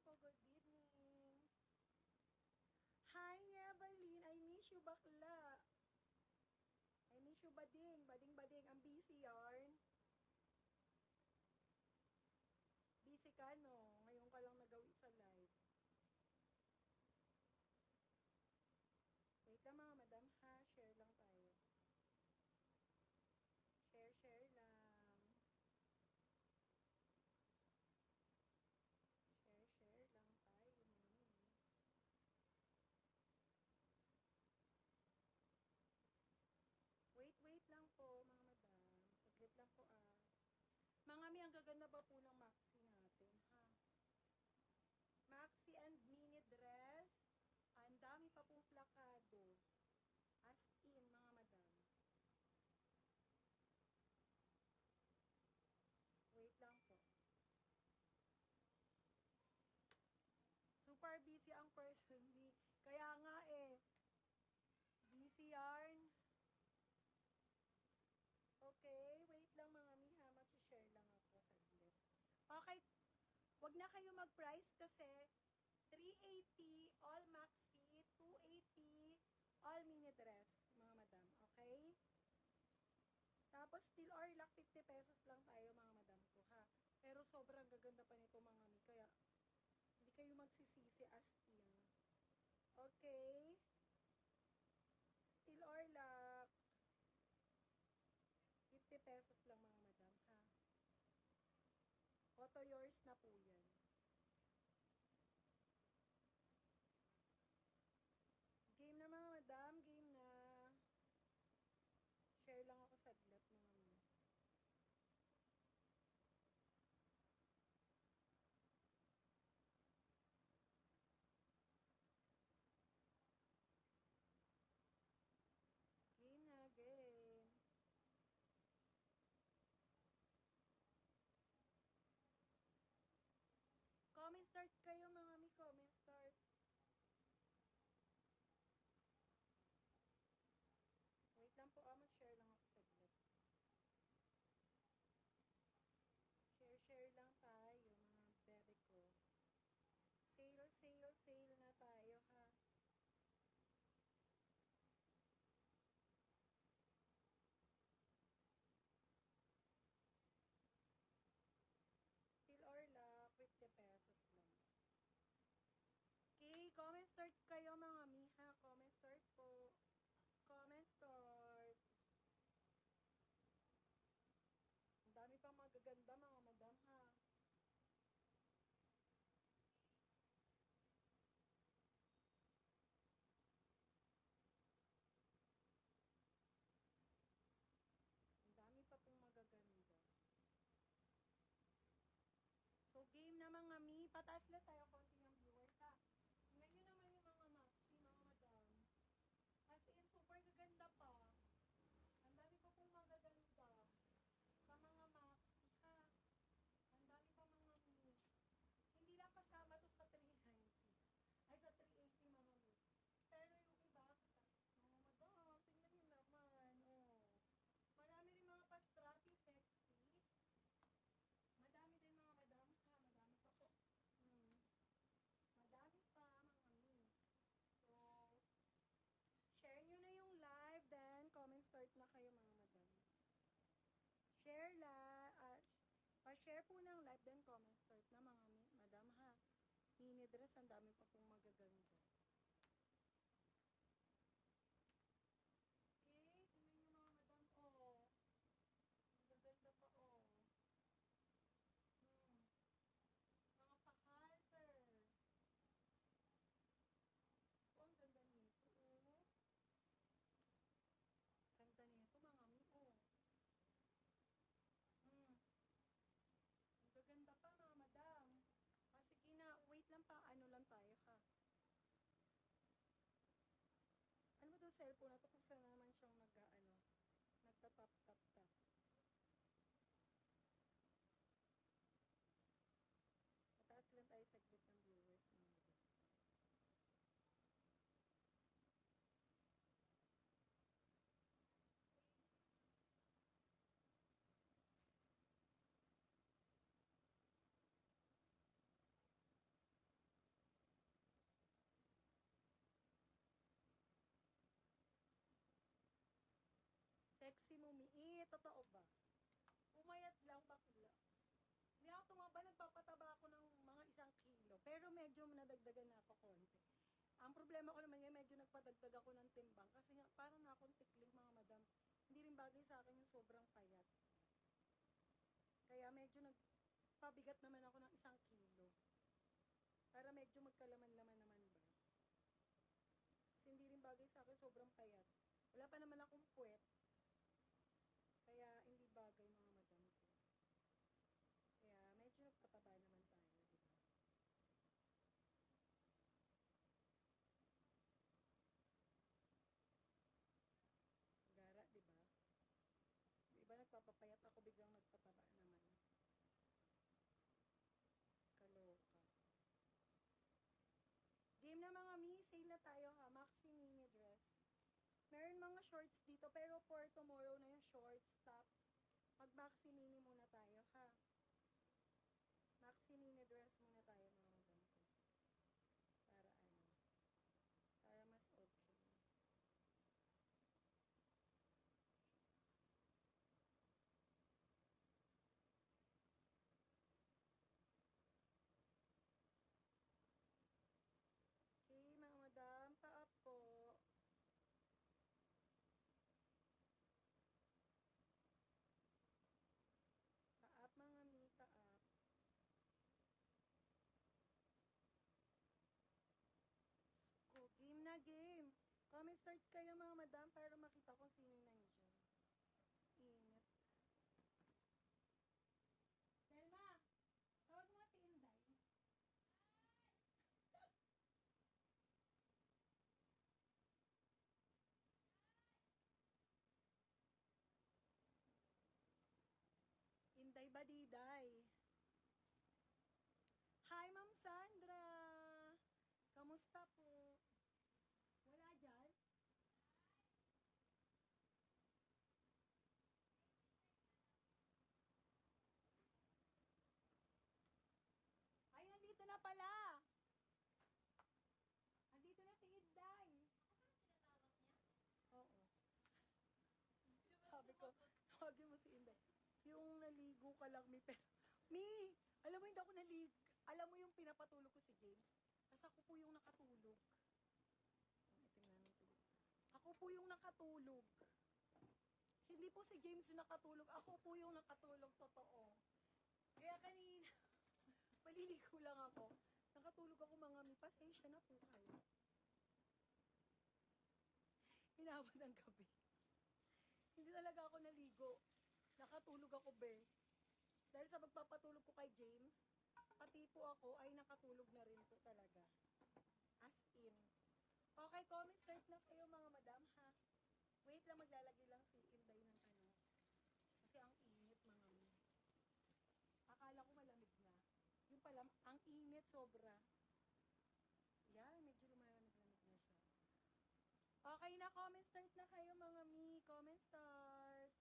po, good evening. Hi, Nevalin. I miss you, bakla. I miss you, bading. Bading. Ang busy yarn. Busy ka, no? Ngayon ka lang nagawi sa live. Wait lang, mga madam, ha? Share lang tayo. Share lang. Share lang tayo. Wait lang po, mga madam. Saglit lang po, ah. Mga mi, ang gaganda pa po ng maxi natin, ha? Maxi and mini dress. Ang dami pa pong plakado. As in, mga madam. Wait lang po. Super busy ang person ni. Kaya nga eh. Busy yarn. Okay, wait lang mga miha. Mag-share lang ako saglit. Okay, wag na kayo mag-price kasi 380 all maxi, 280 all mini dress, mga madam. Okay? Tapos steel or lock 50 pesos lang tayo, mga madam ko, ha? Pero sobrang gaganda pa nito, mga mi. Kaya hindi kayo magsisisi as in. Okay? Steel or lock 50 pesos lang, mga madam, ha? Photo yours na po yan. Game na, mga madam. Game na. Share lang ako saglit, mga madam. Game na, game. Comment start kayo, mga mi. Comment start. Wait lang po, mag-share lang ako saglit. Share lang tayo, mga bebe ko. Sale na tayo, ha? Steel or lock, 50 pesos lang. Okay, comment start kayo, mga miha. Comment start po. Comment start. Ang dami pang magaganda, mga madam, ha? Ang dami pa pong magaganda. So, game na, mga mi. Pataas lang tayo konti ng viewers, ha? Tingnan nyo naman yung mga maxi, mga madam. As in, super gaganda pa. Ang dami pa pong magaganda. Sa mga maxi, ha? Ang dami pa, mga mi. Hindi lang kasama to sa 390. Ay, sa 380, mga mi. Pero yung iba, mga madam, tingnan nyo naman, oh. Marami rin mga pastrati sexy. Madami din, mga madam, ha? Madami pa po. Madami pa, mga mi. So, share nyo na yung live, then comment start na kayo, mga madam. Share la, pa-share po ng live, then comment start na, mga madam, ha? Mini dress, ang dami pa pong magaganda. Okay, tingnan nyo, mga madam, oh. Magaganda pa, oh. Mga pa-halter. Oh, ang ganda nito, oh. Ganda nito, mga mi, oh. Ang gaganda pa, mga madam. Sige na, wait lang pa, ano lang tayo, ha? Ano ba itong cellphone na ito? Kung saan naman siyang nagtatap-tap-tap. Mataas lang tayo saglit ng viewers, mga madam. totoo ba? Pumayat lang, bakla. Hindi ako tumaba, nagpapataba ako ng mga 1 kilo. Pero medyo nadagdagan na ako konti. Ang problema ko naman ngayon, medyo nagpadagdag ako ng timbang. Kasi nga, parang na akong tikling, mga madam. Hindi rin bagay sa akin yung sobrang payat. Kaya medyo nagpabigat naman ako ng 1 kilo. Para medyo magkalaman-laman naman ba. Kasi hindi rin bagay sa akin sobrang payat. Wala pa naman akong puwet. Kaya hindi bagay, mga madam ko. Kaya medyo nagpataba naman tayo, di ba? Gara, di ba? Yung iba nagpapapayat, ako biglang nagpataba naman. Kaloka. Game na mga mi, sale na tayo ha. Maxi mini dress. Meron mga shorts dito, pero for tomorrow na yung shorts, tops. Mag maxi mini muna tayo ha. Maxi mini dress muna tayo, mga madam ko. Para ano, para mas okay. Okay, mga madam, pa-up po. Pa-up, mga mi, pa-up. Sko, game na game. Comment start kayo, mga madam, para makita ko sino yung nandiyan. Ingat. Selma, tawag mo si Inday. Inday Badiday. Hi, Ma'am Sandra. Kamusta po? Wala dyan? Ay, nandito na pala. Nandito na si Inday. Oo. Sabi ko, tawagin mo si Inday. Yung naligo ka lang, Mi. Pero, Mi, alam mo hindi ako naligo. Alam mo yung pinapatulog ko si James. Kasi ako po yung nakatulog. Tingnan mo tulog. Ako po yung nakatulog. Hindi po si James yung nakatulog. Ako po yung nakatulog, totoo. Kaya kanina, maliligo lang ako. Nakatulog ako, mga Mi. Pasensya na po kayo. Hinabot ng gabi. Hindi talaga ako naligo. Nakatulog ako, be. Dahil sa magpapatulog ko kay James, pati po ako ay nakatulog na rin po talaga. As in. Okay, comment start na kayo, mga madam, ha? Wait lang, maglalagay lang si Inday ng ano. Kasi ang init, mga mi. Akala ko malamig na. Yung pala, ang init sobra. Yan, medyo lumalamig-lamig na siya. Okay na, comment start na kayo, mga mi. Comment start.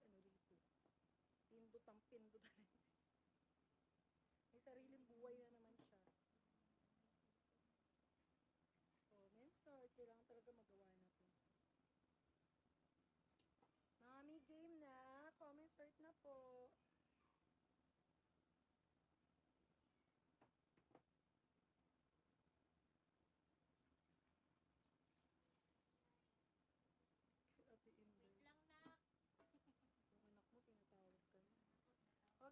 Hirap pa ano rito. Pindot ang pindot. May sariling buhay na naman siya. Comment start. Kailangan talaga magawa na to. Mami, game na. Comment start na po. Ate Inday. Wait lang, nak. Yung anak mo, pinatawag ka na.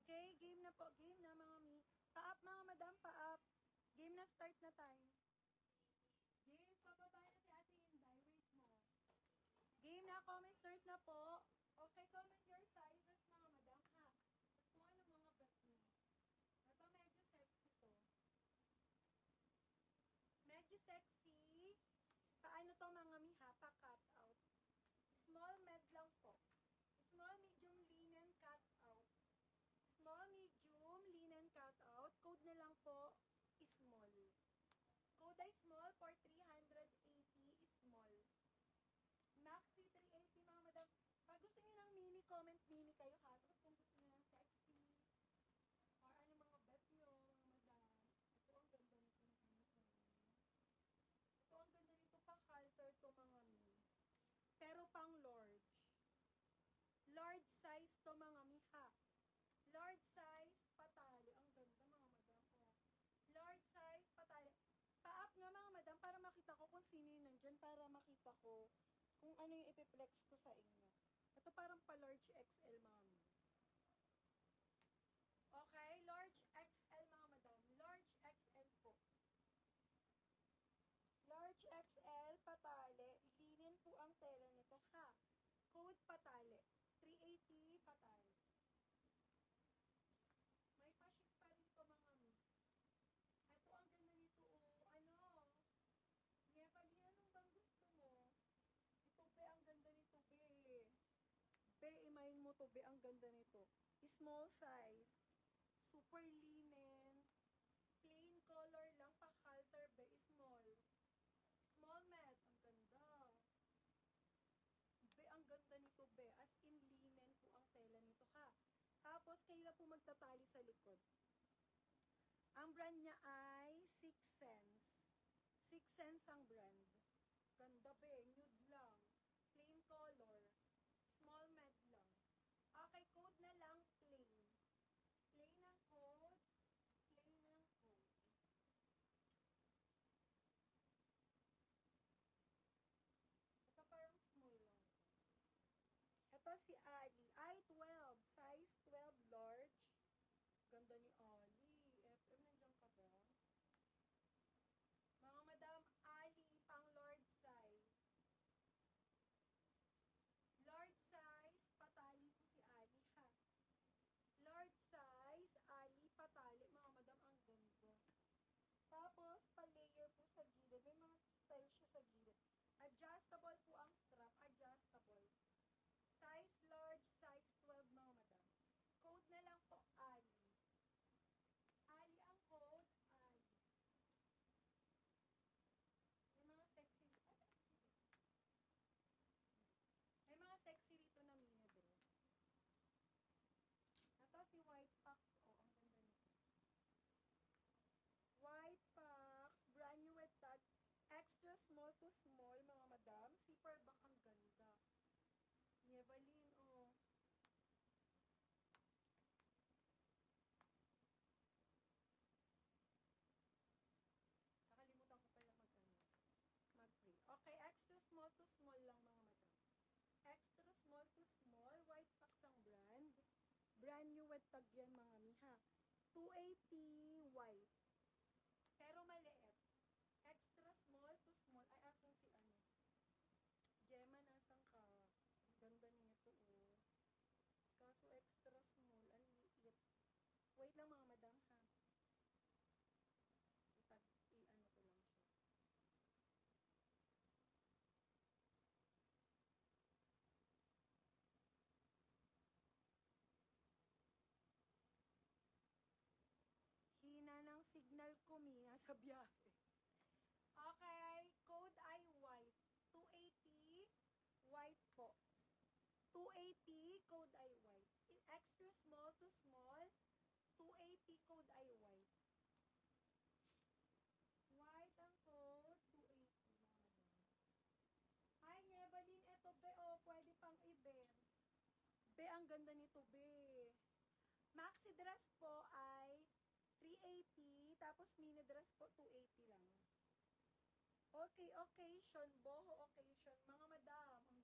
Okay, game na po. Game na, mga mi. Pa-up, mga madam, pa-up. Game na, start na tayo. James, pababa na si Ate Inday. Wait mo. Game na, comment start na po. Okay, comment your sizes, mga madam, ha? Tapos kung ano mga bet mo. Ito, medyo sexy to. Medyo sexy. Paano to, mga mi, ha? Pa-cut out. Small, med lang po. Small, medium, linen, cut out. Small, medium, linen, cut out. Code na lang po, small. Code ay small for 380 small. Maxi 380, mga madam. Pag gusto niyo ng mini, comment mini kayo, ha. Tapos kung gusto niyo ng sexy, or ano mga bet niyo, mga madam. Ito ang ganda nito. Ito ang ganda nito, pang halter to, mga mi. Pero pang large. para makita ko kung sino yung nandyan, para makita ko kung ano yung ipiplex ko sa inyo. Ito parang pa large XL, mami. Okay, large XL, mga madam. Large XL po. Large XL, patali. Linen po ang tela nito, ha? Code patali. 380 patali. May pa-ship pa rito, mga mi. Ito, ang ganda nito, oh. Ano? Nepali, anong bang gusto mo? Ito, be, ang ganda nito, be. Be, imayin mo to, be, ang ganda nito. Small size. Super linen. Plain color lang, pa-halter, be, small. Small med, ang ganda. Be, ang ganda nito, be. As in, linen po ang tela nito, ha. Tapos, kayo na po magtatali sa likod. Ang brand niya ay Six Sense. Six Sense ang brand. Ganda, be. Nude lang. Plain color. Small med lang. Okay, code na lang, plain. Plain ang code. Plain ang code. Ito parang small lang. Ito si Ali. Ay, 12. Size 12 large. Ganda ni Ali. FM, nandiyan ka ba? Mga madam, Ali, pang large size. Large size, patali po si Ali, ha? Large size, Ali, patali. Mga madam, ang ganda. Tapos, pa-layer po sa gilid. May mga style siya sa gilid. Adjustable po ang strap. Adjustable. Size large, size 12, mga madam. Code na lang po, Ali. Ali ang code, Ali. May mga sexy. May mga sexy rito na mini dress. Ito si White Fox. Oh, ang ganda nito. White Fox, brand new with tag. Extra small to small, mga madam. Zipper back, ang ganda. Nevalin, oh. Nakalimutan ko pala mag-free. Okay, extra small to small lang, mga madam. Extra small to small, White Fox ang brand. Brand new with tag yan, mga miha. 280 white. Pero maliit. Extra small to small. Ay, asan si ano? Gemma, nasan ka? Ang ganda nito, oh. Kaso extra small. Ang liit. Wait lang, mga madam, ha? I-ano ko lang siya. Hina ng signal ko, Mina, sa biyahe. Okay, code ay white. 280, white po. 280, code ay white. Extra small to small, 280, code ay white. White ang code, 280. Hi, Nevalin, eto, be, oh, pwede pang i-bear. Be, ang ganda nito, be. Maxi dress po ay 380, tapos mini dress po 280 lang. Okay, occasion, boho occasion. Mga madam, ang